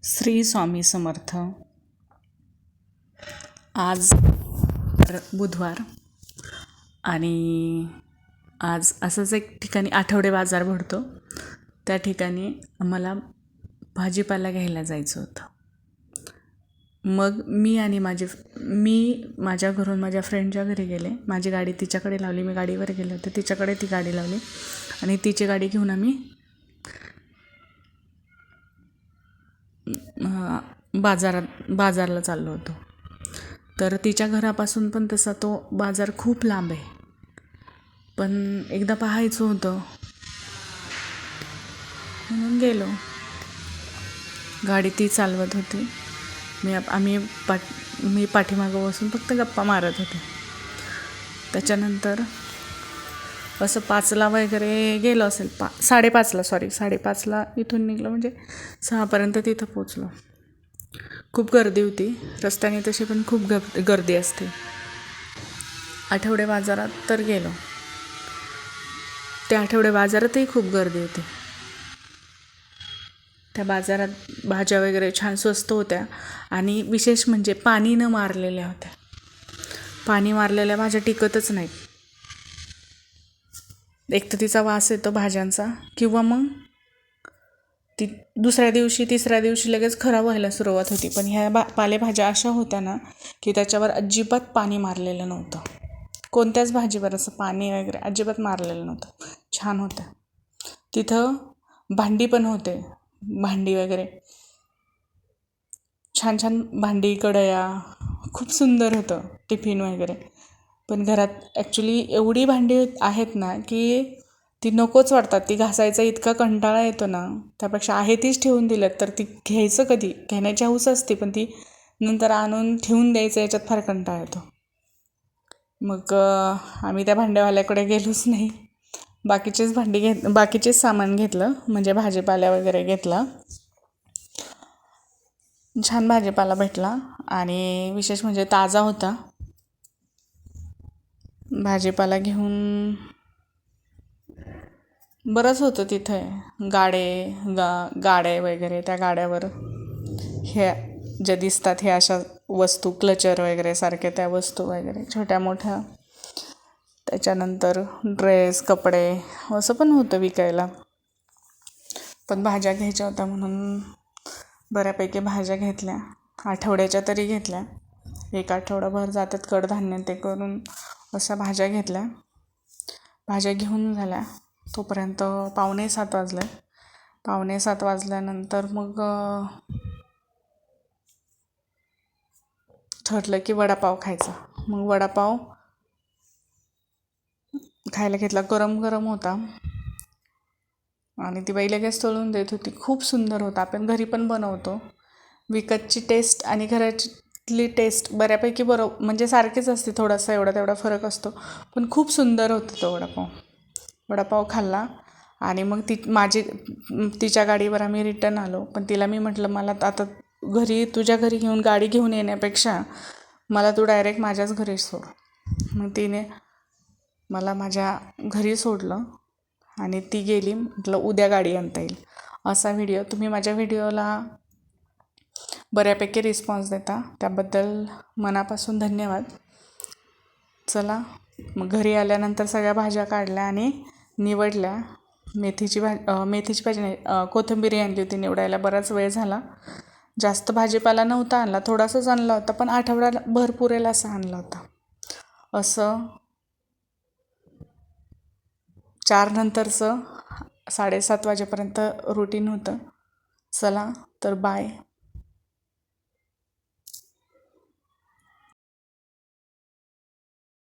श्री स्वामी समर्थ. आज बुधवार आणि आज असंच एक ठिकाणी आठवडे बाजार भरतो. त्या ठिकाणी आम्हाला भाजीपाला घ्यायला जायचं होतं. मग मी माझ्या घरून माझ्या फ्रेंडच्या घरी गेले. माझी गाडी तिच्याकडे लावली. मी गाडीवर गेले होते, तिच्याकडे ती गाडी लावली आणि तिची गाडी घेऊन आम्ही बाजारला चाललो होतो. तर तिच्या घरापासून पण तसा तो बाजार खूप लांब आहे, पण एकदा पाहायचं होतं म्हणून गेलो. गाडी ती चालवत होती, मी पाठीमागं बसून फक्त गप्पा मारत होते. त्याच्यानंतर असं 5ला वगैरे गेलो असेल, 5:30ला इथून निघलो, म्हणजे 6पर्यंत तिथं पोचलो. खूप गर्दी होती रस्त्याने, तशी पण खूप गर्दी असते. आठवडे बाजारात तर गेलो. त्या आठवडे बाजारातही खूप गर्दी होती. त्या बाजारात भाज्या वगैरे छान स्वस्त होत्या आणि विशेष म्हणजे पाणी न मारलेल्या होत्या. पाणी मारलेल्या भाज्या टिकतच नाहीत. एक तर तिचा वास येतो भाज्यांचा, किंवा मग ती दुसऱ्या दिवशी तिसऱ्या दिवशी लगेच खराब व्हायला सुरुवात होती. पण ह्या पालेभाज्या अशा होत्या ना की त्याच्यावर अजिबात पाणी मारलेलं नव्हतं. कोणत्याच भाजीवर असं पाणी वगैरे अजिबात मारलेलं नव्हतं. छान होतं. तिथं भांडी पण होते, भांडी वगैरे छान छान भांडी, कढया, खूप सुंदर होतं. टिफिन वगैरे. पण घरात ॲक्च्युली एवढी भांडी आहेत ना की ती नकोच वाटतात. ती घासायचा इतका कंटाळा येतो ना, त्यापेक्षा आहे तीच ठेवून दिलं तर ती घ्यायचं कधी, घेण्याची हौस असते, पण ती नंतर आणून ठेवून द्यायचं याच्यात फार कंटाळा येतो. मग आम्ही त्या भांड्यावाल्याकडे गेलोच नाही. बाकीचेच सामान घेतलं, म्हणजे भाजीपाला वगैरे घेतला. छान भाजीपाला भेटला आणि विशेष म्हणजे ताजा होता. भाजीपाला घेऊन बरंच होतं तिथे. गाड्या वगैरे, त्या गाड्यावर हे ज्या दिसतात हे अशा वस्तू, क्लचर वगैरे सारख्या त्या वस्तू वगैरे छोट्या मोठ्या. त्याच्यानंतर ड्रेस, कपडे असं पण होतं विकायला. पण भाज्या घ्यायच्या होत्या म्हणून बऱ्यापैकी भाज्या घेतल्या. आठवड्याच्या तरी घेतल्या. एक आठवडाभर जातात कडधान्य ते करून, अशा भाज्या घेतल्या. भाज्या घेऊन झाल्या तोपर्यंत 6:45 वाजले. 6:45 वाजल्यानंतर मग ठरलं की वडापाव खायचा. मग वडापाव खायला घेतला. गरम गरम होता आणि ती बाई लगेच तळून देत होती. खूप सुंदर होता. आपण घरी पण बनवतो. विकतची टेस्ट आणि घरातली टेस्ट बऱ्यापैकी म्हणजे सारखीच असते. थोडासा एवढा तेवढा फरक असतो, पण खूप सुंदर होता तो वडापाव खाल्ला. आणि मग तिच्या गाडीवर आम्ही रिटर्न आलो. पण तिला मी म्हटलं, मला आता तुझ्या घरी गाडी घेऊन येण्यापेक्षा मला तू डायरेक्ट माझ्याच घरी सोड. मग तिने मला माझ्या घरी सोडलं आणि ती गेली. म्हटलं उद्या गाडी आणता येईल. असा व्हिडिओ. तुम्ही माझ्या व्हिडिओला बऱ्यापैकी रिस्पॉन्स देता, त्याबद्दल मनापासून धन्यवाद. चला मग घरी आल्यानंतर सगळ्या भाज्या काढल्या आणि निवडल्या. मेथीची भाजी नाही, कोथिंबीर आणली होती निवडायला. बराच वेळ झाला. जास्त भाजीपाला नव्हता आणला, थोडासाच आणला होता, पण आठवड्याला भरपूर असा आणला होता. असं 4 नंतरचं 7:30 वाजेपर्यंत रुटीन होतं. चला तर बाय.